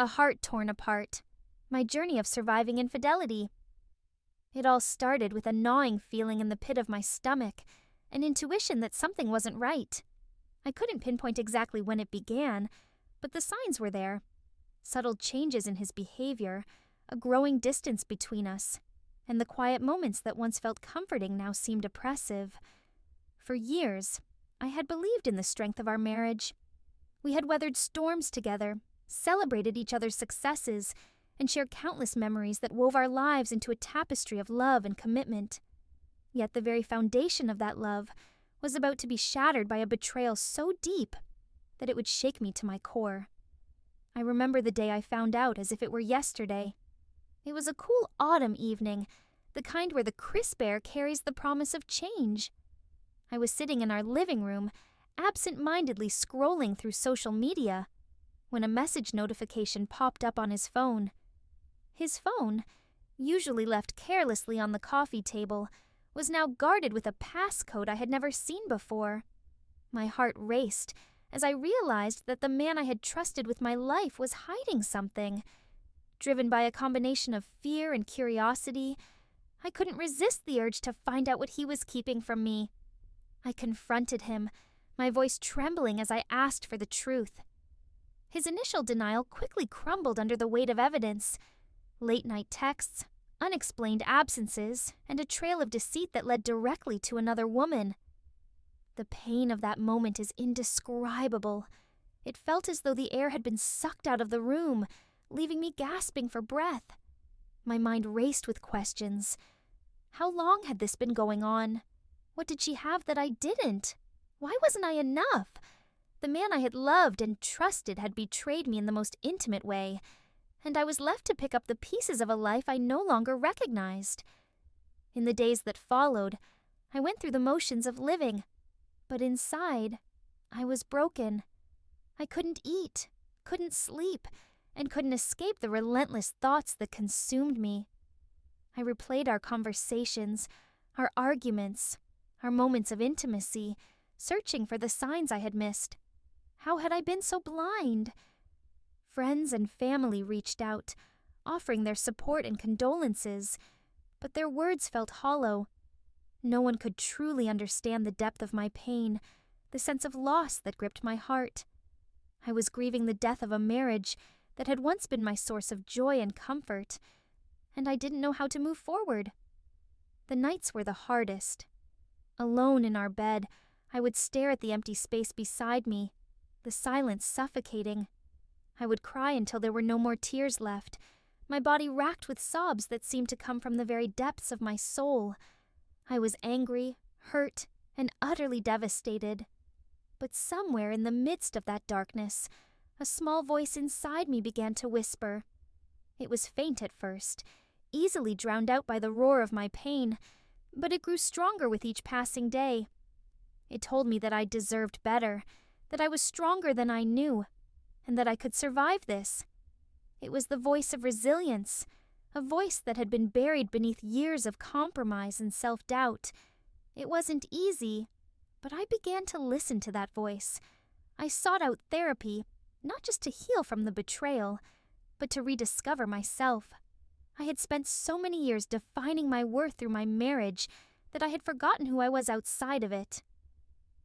A heart torn apart. My journey of surviving infidelity. It all started with a gnawing feeling in the pit of my stomach, an intuition that something wasn't right. I couldn't pinpoint exactly when it began, but the signs were there. Subtle changes in his behavior, a growing distance between us, and the quiet moments that once felt comforting now seemed oppressive. For years, I had believed in the strength of our marriage. We had weathered storms together, celebrated each other's successes, and shared countless memories that wove our lives into a tapestry of love and commitment. Yet the very foundation of that love was about to be shattered by a betrayal so deep that it would shake me to my core. I remember the day I found out as if it were yesterday. It was a cool autumn evening, the kind where the crisp air carries the promise of change. I was sitting in our living room, absent-mindedly scrolling through social media, when a message notification popped up on his phone. His phone, usually left carelessly on the coffee table, was now guarded with a passcode I had never seen before. My heart raced as I realized that the man I had trusted with my life was hiding something. Driven by a combination of fear and curiosity, I couldn't resist the urge to find out what he was keeping from me. I confronted him, my voice trembling as I asked for the truth. His initial denial quickly crumbled under the weight of evidence. Late-night texts, unexplained absences, and a trail of deceit that led directly to another woman. The pain of that moment is indescribable. It felt as though the air had been sucked out of the room, leaving me gasping for breath. My mind raced with questions. How long had this been going on? What did she have that I didn't? Why wasn't I enough? The man I had loved and trusted had betrayed me in the most intimate way, and I was left to pick up the pieces of a life I no longer recognized. In the days that followed, I went through the motions of living, but inside, I was broken. I couldn't eat, couldn't sleep, and couldn't escape the relentless thoughts that consumed me. I replayed our conversations, our arguments, our moments of intimacy, searching for the signs I had missed. How had I been so blind? Friends and family reached out, offering their support and condolences, but their words felt hollow. No one could truly understand the depth of my pain, the sense of loss that gripped my heart. I was grieving the death of a marriage that had once been my source of joy and comfort, and I didn't know how to move forward. The nights were the hardest. Alone in our bed, I would stare at the empty space beside me, the silence suffocating. I would cry until there were no more tears left, my body racked with sobs that seemed to come from the very depths of my soul. I was angry, hurt, and utterly devastated. But somewhere in the midst of that darkness, a small voice inside me began to whisper. It was faint at first, easily drowned out by the roar of my pain, but it grew stronger with each passing day. It told me that I deserved better, that I was stronger than I knew, and that I could survive this. It was the voice of resilience, a voice that had been buried beneath years of compromise and self-doubt. It wasn't easy, but I began to listen to that voice. I sought out therapy, not just to heal from the betrayal, but to rediscover myself. I had spent so many years defining my worth through my marriage that I had forgotten who I was outside of it.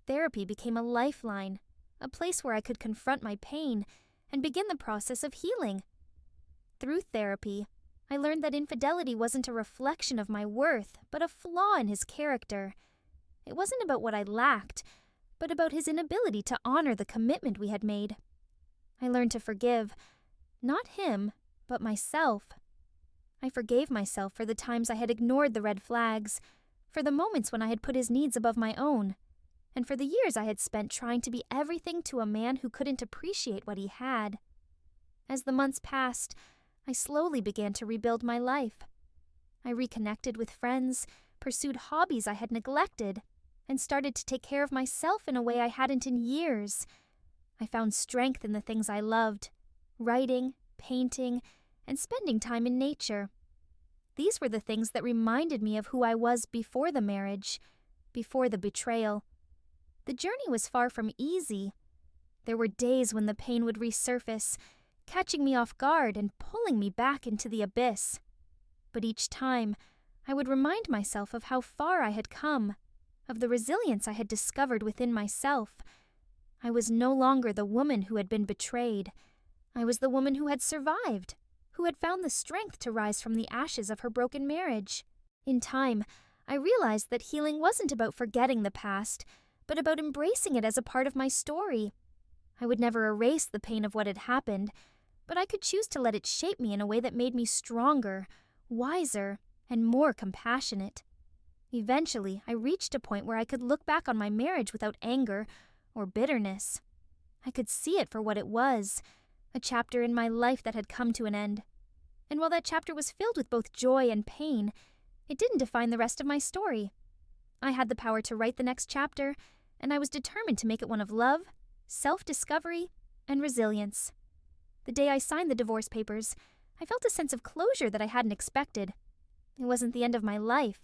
Therapy became a lifeline, a place where I could confront my pain and begin the process of healing. Through therapy, I learned that infidelity wasn't a reflection of my worth, but a flaw in his character. It wasn't about what I lacked, but about his inability to honor the commitment we had made. I learned to forgive, not him, but myself. I forgave myself for the times I had ignored the red flags, for the moments when I had put his needs above my own, and for the years I had spent trying to be everything to a man who couldn't appreciate what he had. As the months passed, I slowly began to rebuild my life. I reconnected with friends, pursued hobbies I had neglected, and started to take care of myself in a way I hadn't in years. I found strength in the things I loved, writing, painting, and spending time in nature. These were the things that reminded me of who I was before the marriage, before the betrayal. The journey was far from easy. There were days when the pain would resurface, catching me off guard and pulling me back into the abyss. But each time, I would remind myself of how far I had come, of the resilience I had discovered within myself. I was no longer the woman who had been betrayed. I was the woman who had survived, who had found the strength to rise from the ashes of her broken marriage. In time, I realized that healing wasn't about forgetting the past, but about embracing it as a part of my story. I would never erase the pain of what had happened, but I could choose to let it shape me in a way that made me stronger, wiser, and more compassionate. Eventually, I reached a point where I could look back on my marriage without anger or bitterness. I could see it for what it was, a chapter in my life that had come to an end. And while that chapter was filled with both joy and pain, it didn't define the rest of my story. I had the power to write the next chapter, and I was determined to make it one of love, self-discovery, and resilience. The day I signed the divorce papers, I felt a sense of closure that I hadn't expected. It wasn't the end of my life.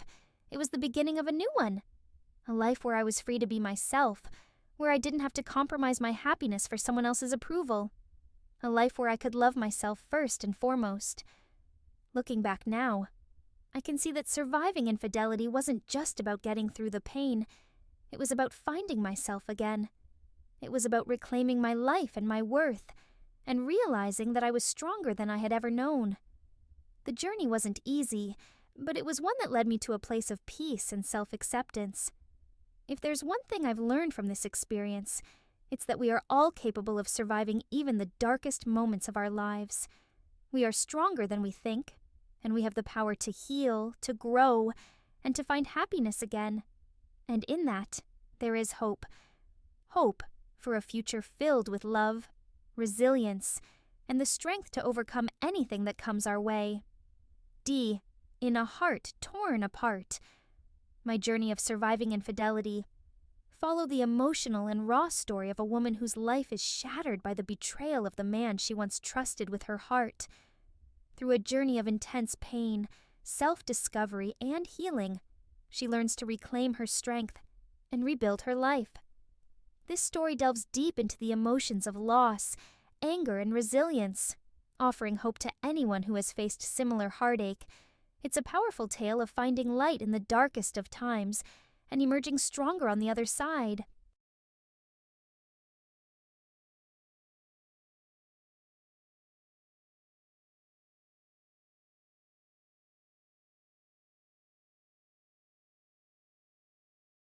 It was the beginning of a new one. A life where I was free to be myself, where I didn't have to compromise my happiness for someone else's approval. A life where I could love myself first and foremost. Looking back now, I can see that surviving infidelity wasn't just about getting through the pain. It was about finding myself again. It was about reclaiming my life and my worth, and realizing that I was stronger than I had ever known. The journey wasn't easy, but it was one that led me to a place of peace and self-acceptance. If there's one thing I've learned from this experience, it's that we are all capable of surviving even the darkest moments of our lives. We are stronger than we think, and we have the power to heal, to grow, and to find happiness again. And in that, there is hope. Hope for a future filled with love, resilience, and the strength to overcome anything that comes our way. D. In a heart torn apart. My journey of surviving infidelity. Follow the emotional and raw story of a woman whose life is shattered by the betrayal of the man she once trusted with her heart. Through a journey of intense pain, self-discovery, and healing, she learns to reclaim her strength and rebuild her life. This story delves deep into the emotions of loss, anger, and resilience, offering hope to anyone who has faced similar heartache. It's a powerful tale of finding light in the darkest of times and emerging stronger on the other side.